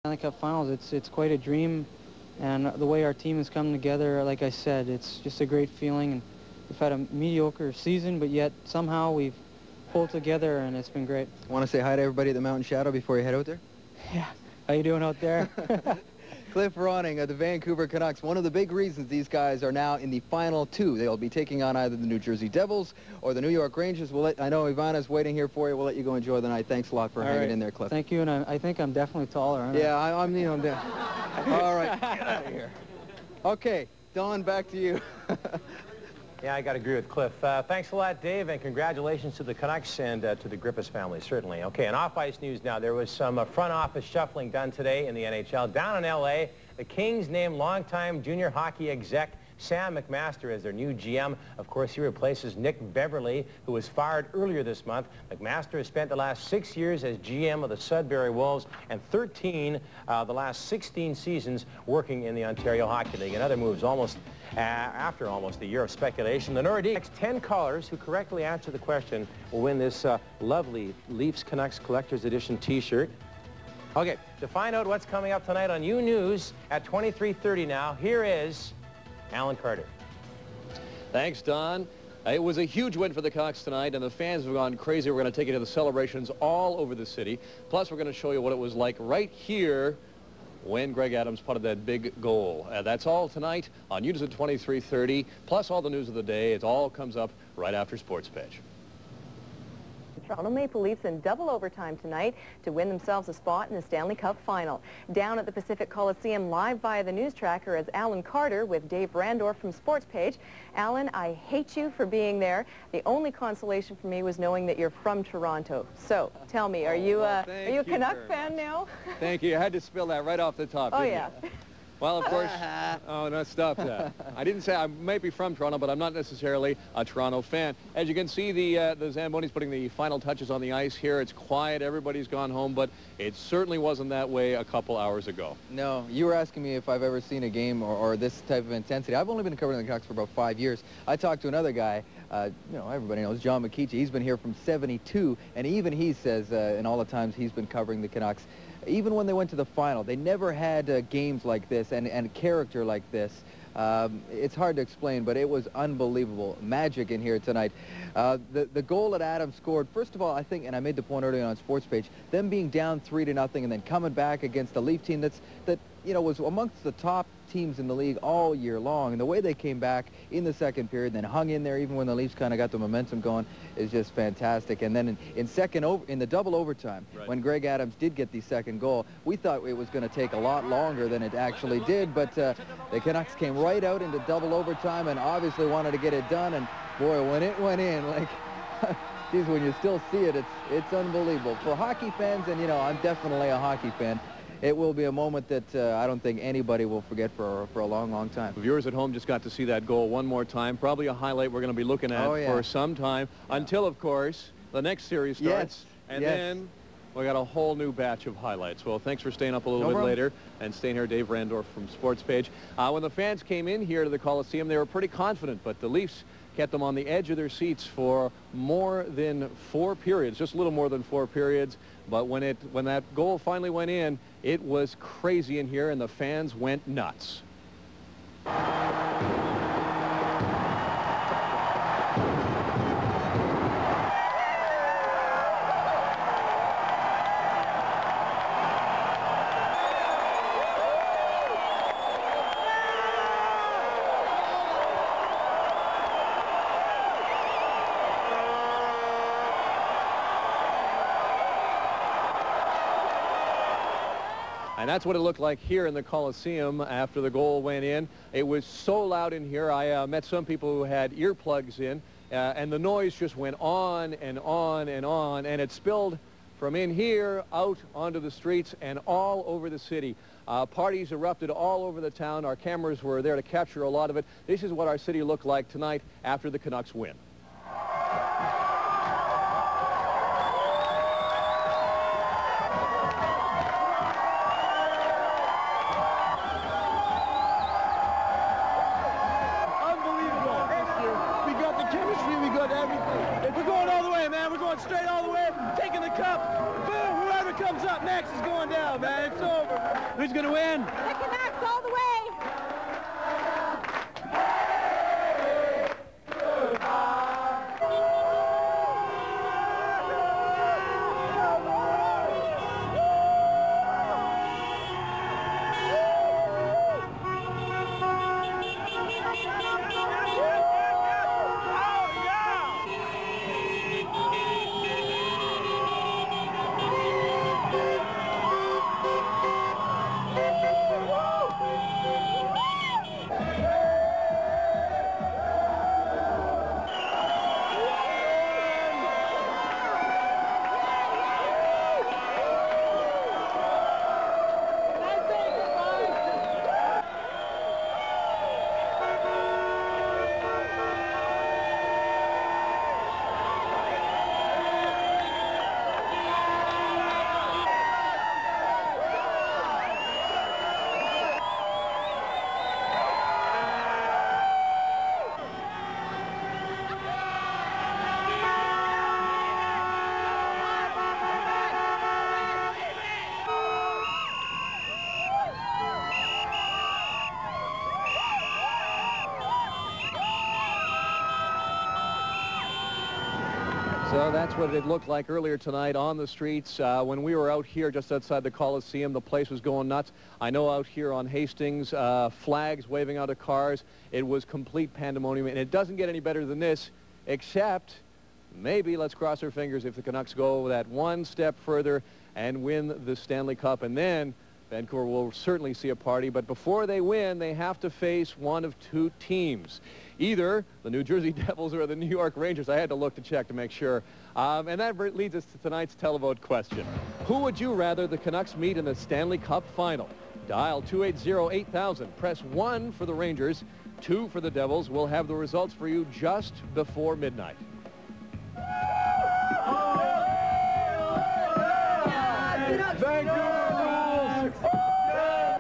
Stanley Cup Finals, it's quite a dream, and the way our team has come together, like I said, it's just a great feeling. And we've had a mediocre season, but yet somehow we've pulled together, and it's been great. Want to say hi to everybody at the Mountain Shadow before you head out there? Yeah, how you doing out there? Cliff Ronning of the Vancouver Canucks. One of the big reasons these guys are now in the final two. They'll be taking on either the New Jersey Devils or the New York Rangers. I know Ivana's waiting here for you. We'll let you go enjoy the night. Thanks a lot for hanging in there, Cliff. Thank you, and I think I'm definitely taller, aren't I? Yeah, I'm all right, get out of here. Okay, Don, back to you. Yeah, I got to agree with Cliff. Thanks a lot, Dave, and congratulations to the Canucks and to the Grippus family, certainly. Okay, and off-ice news now. There was some front office shuffling done today in the NHL. Down in L.A., the Kings named longtime junior hockey exec Sam McMaster as their new GM. Of course, he replaces Nick Beverly, who was fired earlier this month. McMaster has spent the last 6 years as GM of the Sudbury Wolves and 13 the last 16 seasons working in the Ontario Hockey League. And other moves after almost a year of speculation. The Nordiques, 10 callers who correctly answer the question will win this lovely Leafs Canucks Collector's Edition T-shirt. Okay, to find out what's coming up tonight on U News at 23:30 now, here is Alan Carter. Thanks, Don. It was a huge win for the Canucks tonight, and the fans have gone crazy. We're going to take you to the celebrations all over the city. Plus, we're going to show you what it was like right here when Greg Adams putted that big goal. That's all tonight on U News at 23:30, plus all the news of the day. It all comes up right after Sportspage. Toronto Maple Leafs in double overtime tonight to win themselves a spot in the Stanley Cup Final. Down at the Pacific Coliseum live via the news tracker is Alan Carter with Dave Randorf from Sportspage. Alan, I hate you for being there. The only consolation for me was knowing that you're from Toronto. So tell me, are you a Canuck fan now? Thank you. I had to spill that right off the top. Oh, yeah. Well, of course, oh, no, stop that. I didn't say I might be from Toronto, but I'm not necessarily a Toronto fan. As you can see, the Zambonis putting the final touches on the ice here. It's quiet. Everybody's gone home, but it certainly wasn't that way a couple hours ago. No, you were asking me if I've ever seen a game or this type of intensity. I've only been covering the Canucks for about 5 years. I talked to another guy, you know, everybody knows, John McKeechee. He's been here from '72, and even he says in all the times he's been covering the Canucks, even when they went to the final, they never had games like this and character like this. It's hard to explain, but it was unbelievable. Magic in here tonight. The goal that Adams scored, first of all, I think, and I made the point earlier on Sportspage, them being down 3-0 and then coming back against a Leaf team that you know, was amongst the top teams in the league all year long, and the way they came back in the second period and then hung in there even when the Leafs kind of got the momentum going is just fantastic. And then in the double overtime, when Greg Adams did get the second goal, we thought it was going to take a lot longer than it actually did, but the Canucks came right out into double overtime and obviously wanted to get it done, and boy, when it went in, like, geez, when you still see it, it's unbelievable. For hockey fans, and you know, I'm definitely a hockey fan, it will be a moment that I don't think anybody will forget for a long, long time. Viewers at home just got to see that goal one more time. Probably a highlight we're going to be looking at for some time, until, of course, the next series starts. And then we got a whole new batch of highlights. Well, thanks for staying up a little bit later and staying here. Dave Randorf from Sportspage. When the fans came in here to the Coliseum, they were pretty confident, but the Leafs kept them on the edge of their seats for more than 4 periods, just a little more than 4 periods. But when that goal finally went in, it was crazy in here, and the fans went nuts. And that's what it looked like here in the Coliseum after the goal went in. It was so loud in here. I met some people who had earplugs in, and the noise just went on and on and on, and it spilled from in here out onto the streets and all over the city. Parties erupted all over the town. Our cameras were there to capture a lot of it. This is what our city looked like tonight after the Canucks win. We're going all the way, man. We're going straight all the way, taking the cup. Boom, we're out of the cup. comes up next is going down, man. It's over. Who's going to win? The Canucks all the way. So that's what it looked like earlier tonight on the streets. When we were out here just outside the Coliseum, the place was going nuts. I know out here on Hastings, flags waving out of cars. It was complete pandemonium, and it doesn't get any better than this, except maybe, let's cross our fingers, if the Canucks go that one step further and win the Stanley Cup, and then Vancouver will certainly see a party. But before they win, they have to face one of two teams. Either the New Jersey Devils or the New York Rangers. I had to look to check to make sure. And that leads us to tonight's televote question. Who would you rather the Canucks meet in the Stanley Cup final? Dial 280-8000. Press 1 for the Rangers, 2 for the Devils. We'll have the results for you just before midnight.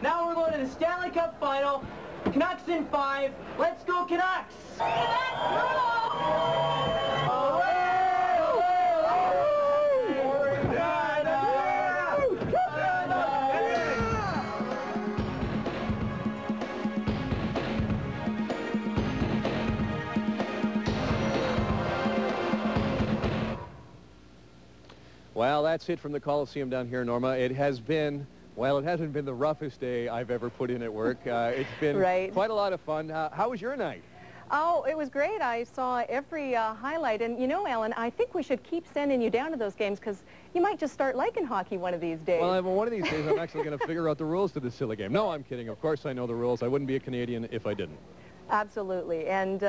Now we're going to the Stanley Cup final. Canucks in 5. Let's go, Canucks! Well, that's it from the Coliseum down here, Norma. It has been, well, it hasn't been the roughest day I've ever put in at work. It's been quite a lot of fun. How was your night? Oh, it was great. I saw every highlight. And, you know, Alan, I think we should keep sending you down to those games because you might just start liking hockey one of these days. Well, one of these days I'm actually going to figure out the rules to this silly game. No, I'm kidding. Of course I know the rules. I wouldn't be a Canadian if I didn't. Absolutely. And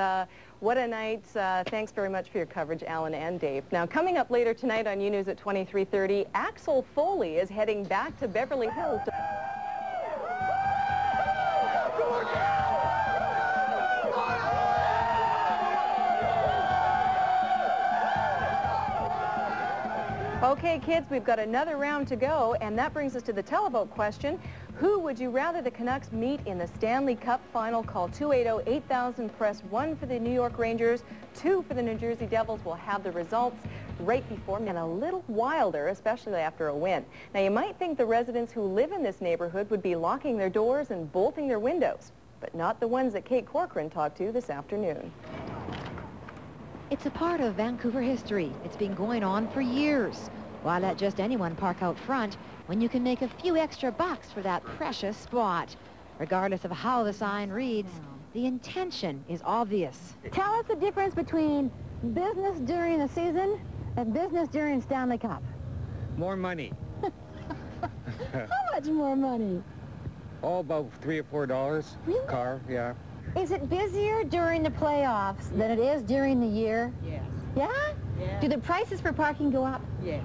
what a night. Thanks very much for your coverage, Alan and Dave. Now, coming up later tonight on U News at 23:30, Axel Foley is heading back to Beverly Hills. Okay, kids, we've got another round to go, and that brings us to the televote question. Who would you rather the Canucks meet in the Stanley Cup final? Call 280-8000, press 1 for the New York Rangers, 2 for the New Jersey Devils. We'll have the results right before and a little wilder, especially after a win. Now, you might think the residents who live in this neighborhood would be locking their doors and bolting their windows, but not the ones that Kate Corcoran talked to this afternoon. It's a part of Vancouver history. It's been going on for years. Why let just anyone park out front when you can make a few extra bucks for that precious spot? Regardless of how the sign reads, the intention is obvious. Tell us the difference between business during the season and business during Stanley Cup. More money. How much more money? Oh, about $3 or $4 Really? car, yeah. Is it busier during the playoffs than it is during the year? Yes. Yeah? Yeah. Do the prices for parking go up? Yes.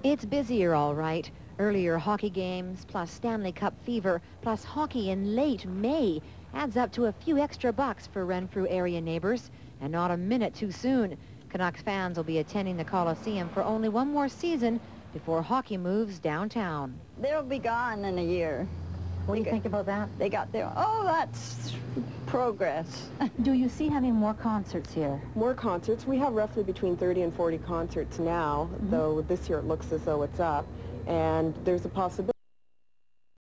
It's busier, all right. Earlier hockey games, plus Stanley Cup fever, plus hockey in late May adds up to a few extra bucks for Renfrew area neighbors, and not a minute too soon. Canucks fans will be attending the Coliseum for only one more season before hockey moves downtown. They'll be gone in a year. What do you think about that? They got their, oh, that's progress. Do you see having more concerts here? More concerts. We have roughly between 30 and 40 concerts now, though this year it looks as though it's up. and there's a possibility